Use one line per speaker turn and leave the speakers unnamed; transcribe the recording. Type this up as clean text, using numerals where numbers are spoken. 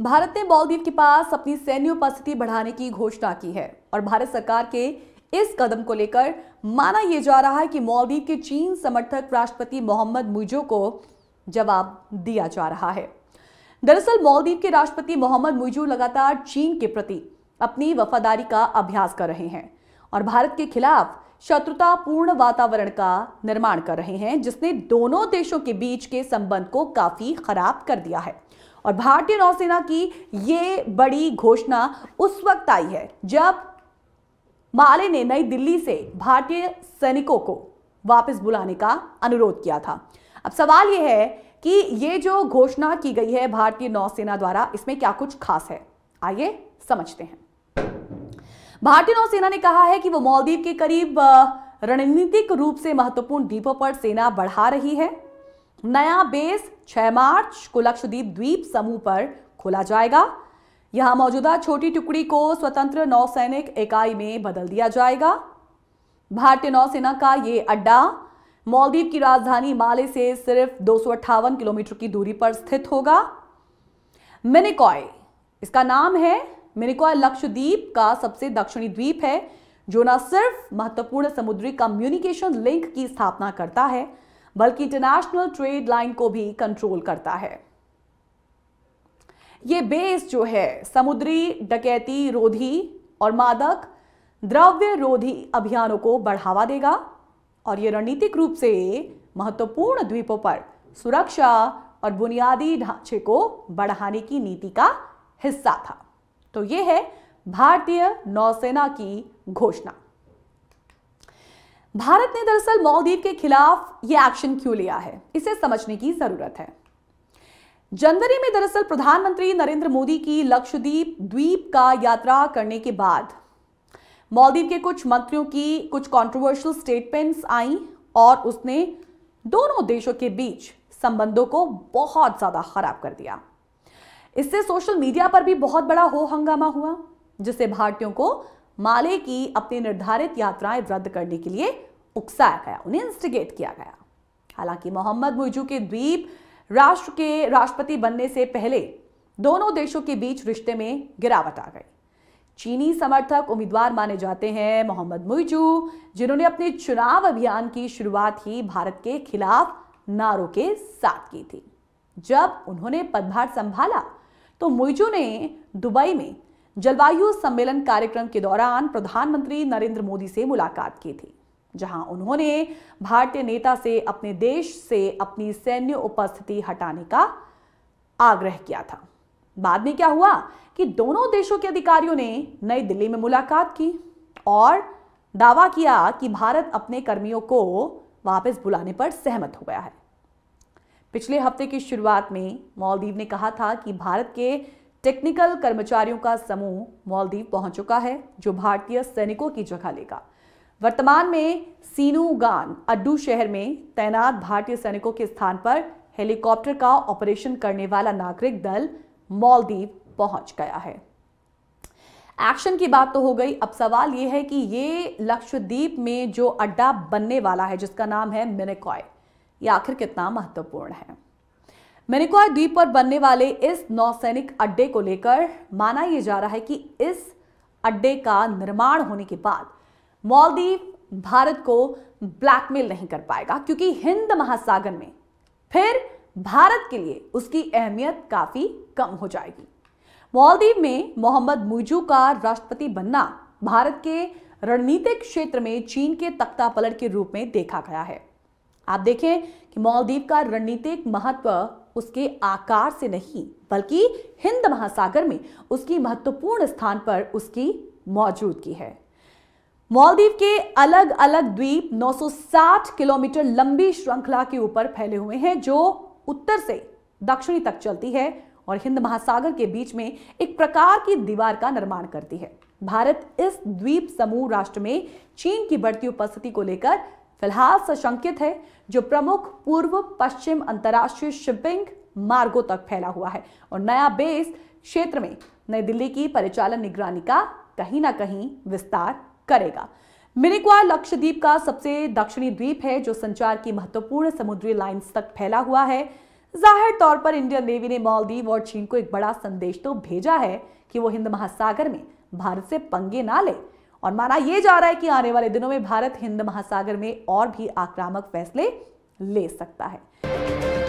भारत ने मालदीव के पास अपनी सैन्य उपस्थिति बढ़ाने की घोषणा की है और भारत सरकार के इस कदम को लेकर माना यह जा रहा है कि मालदीव के चीन समर्थक राष्ट्रपति मोहम्मद मुइज़ो को जवाब दिया जा रहा है। दरअसल मालदीव के राष्ट्रपति मोहम्मद मुइज़ो लगातार चीन के प्रति अपनी वफादारी का अभ्यास कर रहे हैं और भारत के खिलाफ शत्रुतापूर्ण वातावरण का निर्माण कर रहे हैं, जिसने दोनों देशों के बीच के संबंध को काफी खराब कर दिया है। और भारतीय नौसेना की ये बड़ी घोषणा उस वक्त आई है जब माले ने नई दिल्ली से भारतीय सैनिकों को वापस बुलाने का अनुरोध किया था। अब सवाल यह है कि ये जो घोषणा की गई है भारतीय नौसेना द्वारा, इसमें क्या कुछ खास है, आइए समझते हैं। भारतीय नौसेना ने कहा है कि वो मालदीव के करीब रणनीतिक रूप से महत्वपूर्ण द्वीपों पर सेना बढ़ा रही है। नया बेस 6 मार्च को लक्षद्वीप द्वीप समूह पर खोला जाएगा। यहां मौजूदा छोटी टुकड़ी को स्वतंत्र नौसैनिक इकाई में बदल दिया जाएगा। भारतीय नौसेना का ये अड्डा मालदीव की राजधानी माले से सिर्फ 258 किलोमीटर की दूरी पर स्थित होगा। मिनिकॉय इसका नाम है। मिनिकॉय लक्षद्वीप का सबसे दक्षिणी द्वीप है जो न सिर्फ महत्वपूर्ण समुद्री कम्युनिकेशन लिंक की स्थापना करता है बल्कि इंटरनेशनल ट्रेड लाइन को भी कंट्रोल करता है। यह बेस जो है समुद्री डकैती रोधी और मादक द्रव्य रोधी अभियानों को बढ़ावा देगा और यह रणनीतिक रूप से महत्वपूर्ण द्वीपों पर सुरक्षा और बुनियादी ढांचे को बढ़ाने की नीति का हिस्सा था। तो यह है भारतीय नौसेना की घोषणा। भारत ने दरअसल मालदीव के खिलाफ यह एक्शन क्यों लिया है, इसे समझने की जरूरत है। जनवरी में दरअसल प्रधानमंत्री नरेंद्र मोदी की लक्षद्वीप द्वीप का यात्रा करने के बाद मालदीव के कुछ मंत्रियों की कुछ कंट्रोवर्शियल स्टेटमेंट्स आई और उसने दोनों देशों के बीच संबंधों को बहुत ज्यादा खराब कर दिया। इससे सोशल मीडिया पर भी बहुत बड़ा हो हंगामा हुआ, जिससे भारतीयों को माले की अपनी निर्धारित यात्राएं रद्द करने के लिए उकसाया गया, उन्हें इंस्टिगेट किया गया। हालांकि मोहम्मद मुइज़ो के द्वीप राष्ट्र के राष्ट्रपति बनने से पहले दोनों देशों के बीच रिश्ते में गिरावट आ गई। चीनी समर्थक उम्मीदवार माने जाते हैं मोहम्मद मुइज़ो, जिन्होंने अपने चुनाव अभियान की शुरुआत ही भारत के खिलाफ नारों के साथ की थी। जब उन्होंने पदभार संभाला तो मुइज़ो ने दुबई में जलवायु सम्मेलन कार्यक्रम के दौरान प्रधानमंत्री नरेंद्र मोदी से मुलाकात की थी, जहां उन्होंने भारतीय नेता से अपने देश से अपनी सैन्य उपस्थिति हटाने का आग्रह किया था। बाद में क्या हुआ कि दोनों देशों के अधिकारियों ने नई दिल्ली में मुलाकात की और दावा किया कि भारत अपने कर्मियों को वापस बुलाने पर सहमत हो गया है। पिछले हफ्ते की शुरुआत में मालदीव ने कहा था कि भारत के टेक्निकल कर्मचारियों का समूह मालदीव पहुंच चुका है, जो भारतीय सैनिकों की जगह लेगा। वर्तमान में सीनूगान अड्डू शहर में तैनात भारतीय सैनिकों के स्थान पर हेलीकॉप्टर का ऑपरेशन करने वाला नागरिक दल मालदीव पहुंच गया है। एक्शन की बात तो हो गई। अब सवाल यह है कि ये लक्षद्वीप में जो अड्डा बनने वाला है, जिसका नाम है मिनिकॉय, ये आखिर कितना महत्वपूर्ण है। मिनिकॉय द्वीप पर बनने वाले इस नौसैनिक अड्डे को लेकर माना यह जा रहा है कि इस अड्डे का निर्माण होने के बाद मालदीव भारत को ब्लैकमेल नहीं कर पाएगा, क्योंकि हिंद महासागर में फिर भारत के लिए उसकी अहमियत काफी कम हो जाएगी। मालदीव में मोहम्मद मुइज़ो का राष्ट्रपति बनना भारत के रणनीतिक क्षेत्र में चीन के तख्तापलट के रूप में देखा गया है। आप देखें कि मालदीव का रणनीतिक महत्व उसके आकार से नहीं बल्कि हिंद महासागर में उसकी महत्वपूर्ण स्थान पर उसकी मौजूदगी है। मालदीव के अलग अलग द्वीप 960 किलोमीटर लंबी श्रृंखला के ऊपर फैले हुए हैं, जो उत्तर से दक्षिणी तक चलती है और हिंद महासागर के बीच में एक प्रकार की दीवार का निर्माण करती है। भारत इस द्वीप समूह राष्ट्र में चीन की बढ़ती उपस्थिति को लेकर फिलहाल सशंकित है, जो प्रमुख पूर्व पश्चिम अंतर्राष्ट्रीय शिपिंग मार्गों तक फैला हुआ है और नया बेस क्षेत्र में नई दिल्ली की परिचालन निगरानी का कहीं ना कहीं विस्तार करेगा। मिनिकॉय लक्षद्वीप का सबसे दक्षिणी द्वीप है, जो संचार की महत्वपूर्ण समुद्री लाइंस तक फैला हुआ है। जाहिर तौर पर इंडियन नेवी ने मालदीव और चीन को एक बड़ा संदेश तो भेजा है कि वो हिंद महासागर में भारत से पंगे ना ले, और माना यह जा रहा है कि आने वाले दिनों में भारत हिंद महासागर में और भी आक्रामक फैसले ले सकता है।